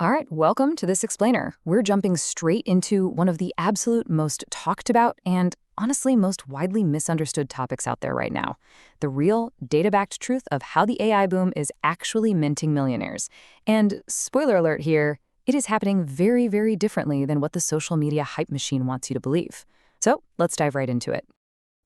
All right, welcome to This Explainer. We're jumping straight into one of the absolute most talked about and honestly most widely misunderstood topics out there right now. The real, data-backed truth of how the AI boom is actually minting millionaires. And spoiler alert here, it is happening very, very differently than what the social media hype machine wants you to believe. So let's dive right into it.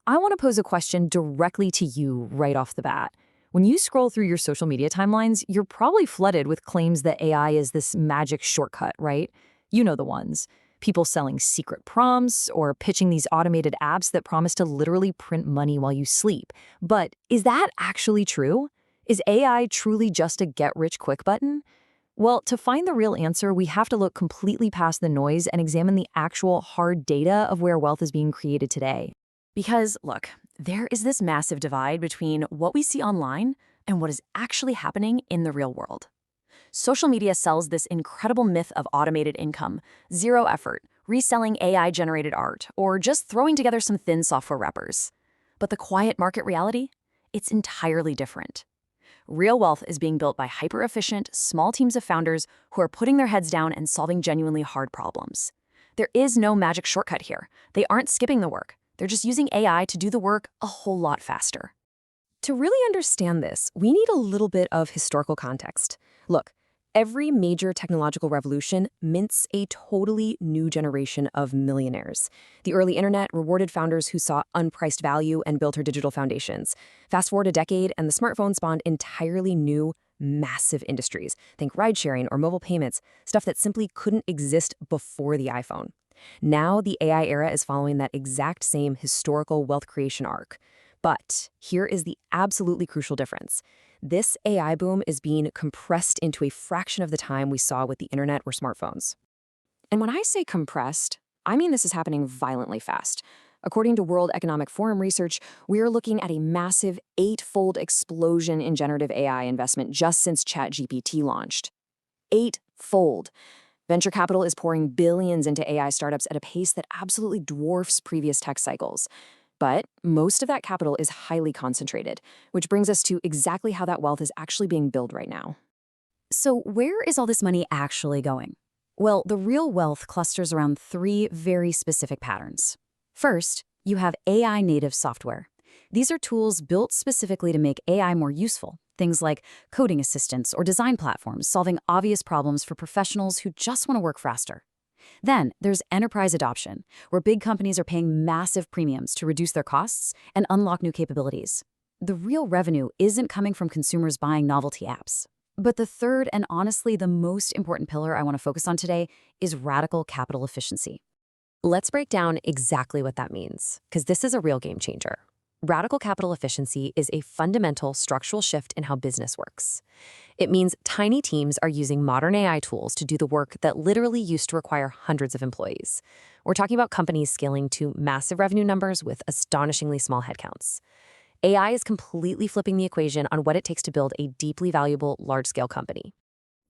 I want to pose a question directly to you right off the bat. When you scroll through your social media timelines, you're probably flooded with claims that AI is this magic shortcut, right? You know the ones. People selling secret prompts or pitching these automated apps that promise to literally print money while you sleep. But is that actually true? Is AI truly just a get-rich-quick button? Well, to find the real answer, we have to look completely past the noise and examine the actual hard data of where wealth is being created today. Because, look, there is this massive divide between what we see online and what is actually happening in the real world. Social media sells this incredible myth of automated income, zero effort, reselling AI-generated art, or just throwing together some thin software wrappers. But the quiet market reality? It's entirely different. Real wealth is being built by hyper-efficient, small teams of founders who are putting their heads down and solving genuinely hard problems. There is no magic shortcut here. They aren't skipping the work. They're just using AI to do the work a whole lot faster. To really understand this, we need a little bit of historical context. Look, every major technological revolution mints a totally new generation of millionaires. The early internet rewarded founders who saw unpriced value and built her digital foundations. Fast forward a decade, and the smartphone spawned entirely new, massive industries. Think ride-sharing or mobile payments, stuff that simply couldn't exist before the iPhone. Now, the AI era is following that exact same historical wealth creation arc. But here is the absolutely crucial difference. This AI boom is being compressed into a fraction of the time we saw with the internet or smartphones. And when I say compressed, I mean this is happening violently fast. According to World Economic Forum research, we are looking at a massive 8-fold explosion in generative AI investment just since ChatGPT launched. 8-fold. Venture capital is pouring billions into AI startups at a pace that absolutely dwarfs previous tech cycles. But most of that capital is highly concentrated, which brings us to exactly how that wealth is actually being built right now. So where is all this money actually going? Well, the real wealth clusters around 3 very specific patterns. First, you have AI-native software. These are tools built specifically to make AI more useful. Things like coding assistants or design platforms solving obvious problems for professionals who just want to work faster. Then there's enterprise adoption, where big companies are paying massive premiums to reduce their costs and unlock new capabilities. The real revenue isn't coming from consumers buying novelty apps. But the third and honestly the most important pillar I want to focus on today is radical capital efficiency. Let's break down exactly what that means, because this is a real game changer. Radical capital efficiency is a fundamental structural shift in how business works. It means tiny teams are using modern AI tools to do the work that literally used to require hundreds of employees. We're talking about companies scaling to massive revenue numbers with astonishingly small headcounts. AI is completely flipping the equation on what it takes to build a deeply valuable, large-scale company.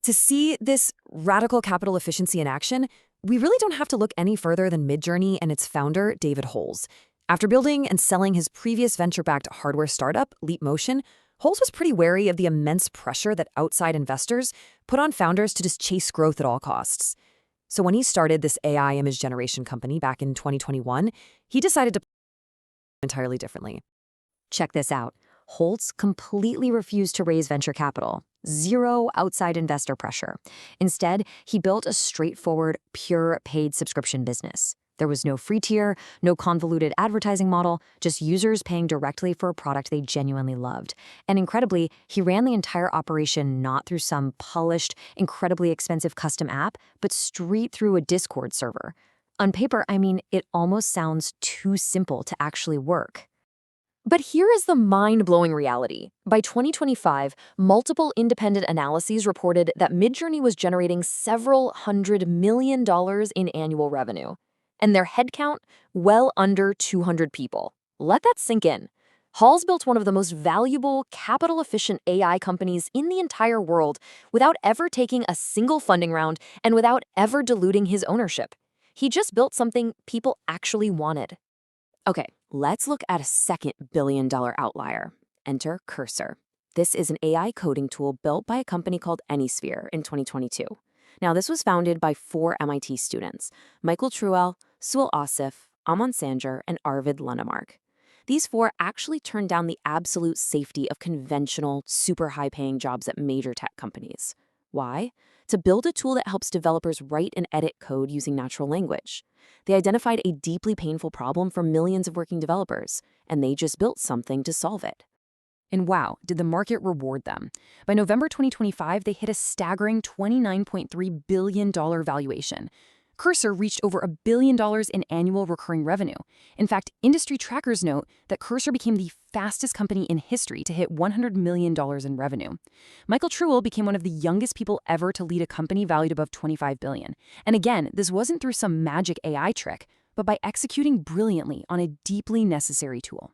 To see this radical capital efficiency in action, we really don't have to look any further than Midjourney and its founder, David Holes. After building and selling his previous venture-backed hardware startup, Leapmotion, Holes was pretty wary of the immense pressure that outside investors put on founders to just chase growth at all costs. So when he started this AI image generation company back in 2021, he decided to entirely differently. Check this out. Holes completely refused to raise venture capital. Zero outside investor pressure. Instead, he built a straightforward, pure paid subscription business. There was no free tier, no convoluted advertising model, just users paying directly for a product they genuinely loved. And incredibly, he ran the entire operation not through some polished, incredibly expensive custom app, but straight through a Discord server. On paper, I mean, it almost sounds too simple to actually work. But here is the mind-blowing reality. By 2025, multiple independent analyses reported that Midjourney was generating several $100 million in annual revenue. And their headcount, well under 200 people. Let that sink in. Holes built one of the most valuable, capital-efficient AI companies in the entire world without ever taking a single funding round and without ever diluting his ownership. He just built something people actually wanted. Okay, let's look at a second billion-dollar outlier. Enter Cursor. This is an AI coding tool built by a company called AnySphere in 2022. Now, this was founded by 4 MIT students: Michael Truel, Sual Asif, Aman Sanjar, and Arvid Lundemark. These 4 actually turned down the absolute safety of conventional, super high-paying jobs at major tech companies. Why? To build a tool that helps developers write and edit code using natural language. They identified a deeply painful problem for millions of working developers, and they just built something to solve it. And wow, did the market reward them. By November 2025, they hit a staggering $29.3 billion valuation. Cursor reached over $1 billion in annual recurring revenue. In fact, industry trackers note that Cursor became the fastest company in history to hit $100 million in revenue. Michael Truel became one of the youngest people ever to lead a company valued above $25 billion. And again, this wasn't through some magic AI trick, but by executing brilliantly on a deeply necessary tool.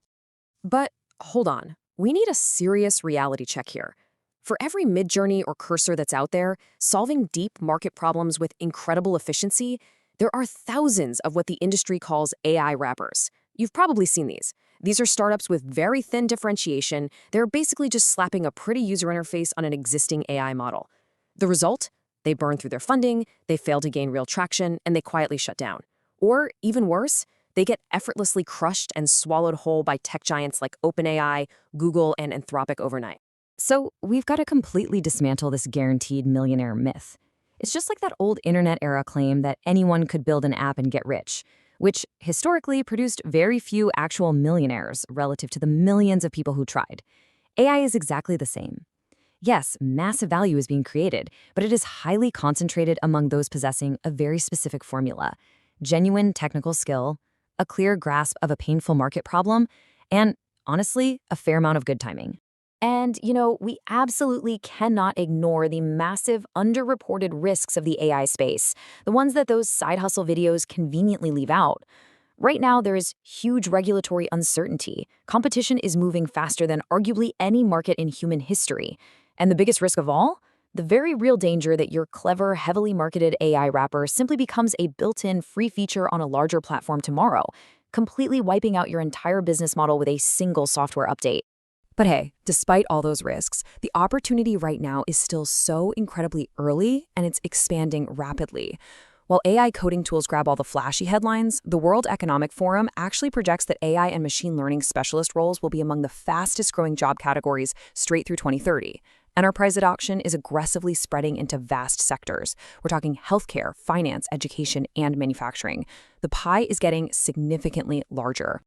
But hold on, we need a serious reality check here. For every Midjourney or Cursor that's out there, solving deep market problems with incredible efficiency, there are thousands of what the industry calls AI wrappers. You've probably seen these. These are startups with very thin differentiation. They're basically just slapping a pretty user interface on an existing AI model. The result? They burn through their funding, they fail to gain real traction, and they quietly shut down. Or, even worse, they get effortlessly crushed and swallowed whole by tech giants like OpenAI, Google, and Anthropic overnight. So we've got to completely dismantle this guaranteed millionaire myth. It's just like that old internet-era claim that anyone could build an app and get rich, which historically produced very few actual millionaires relative to the millions of people who tried. AI is exactly the same. Yes, massive value is being created, but it is highly concentrated among those possessing a very specific formula: genuine technical skill, a clear grasp of a painful market problem, and, honestly, a fair amount of good timing. And, we absolutely cannot ignore the massive underreported risks of the AI space, the ones that those side hustle videos conveniently leave out. Right now, there is huge regulatory uncertainty. Competition is moving faster than arguably any market in human history. And the biggest risk of all? The very real danger that your clever, heavily marketed AI wrapper simply becomes a built-in free feature on a larger platform tomorrow, completely wiping out your entire business model with a single software update. But hey, despite all those risks, the opportunity right now is still so incredibly early, and it's expanding rapidly. While AI coding tools grab all the flashy headlines, the World Economic Forum actually projects that AI and machine learning specialist roles will be among the fastest growing job categories straight through 2030. Enterprise adoption is aggressively spreading into vast sectors. We're talking healthcare, finance, education, and manufacturing. The pie is getting significantly larger.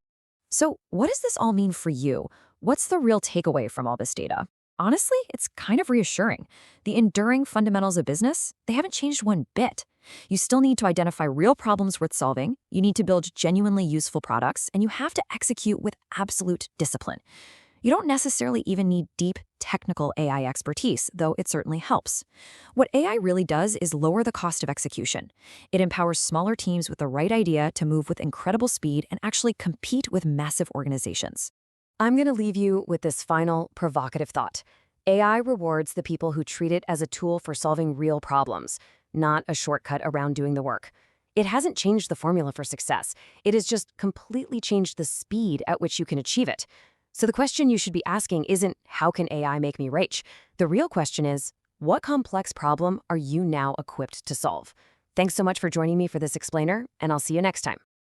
So what does this all mean for you? What's the real takeaway from all this data? Honestly, it's kind of reassuring. The enduring fundamentals of business, they haven't changed one bit. You still need to identify real problems worth solving, you need to build genuinely useful products, and you have to execute with absolute discipline. You don't necessarily even need deep technical AI expertise, though it certainly helps. What AI really does is lower the cost of execution. It empowers smaller teams with the right idea to move with incredible speed and actually compete with massive organizations. I'm going to leave you with this final provocative thought. AI rewards the people who treat it as a tool for solving real problems, not a shortcut around doing the work. It hasn't changed the formula for success. It has just completely changed the speed at which you can achieve it. So the question you should be asking isn't, how can AI make me rich? The real question is, what complex problem are you now equipped to solve? Thanks so much for joining me for this explainer, and I'll see you next time.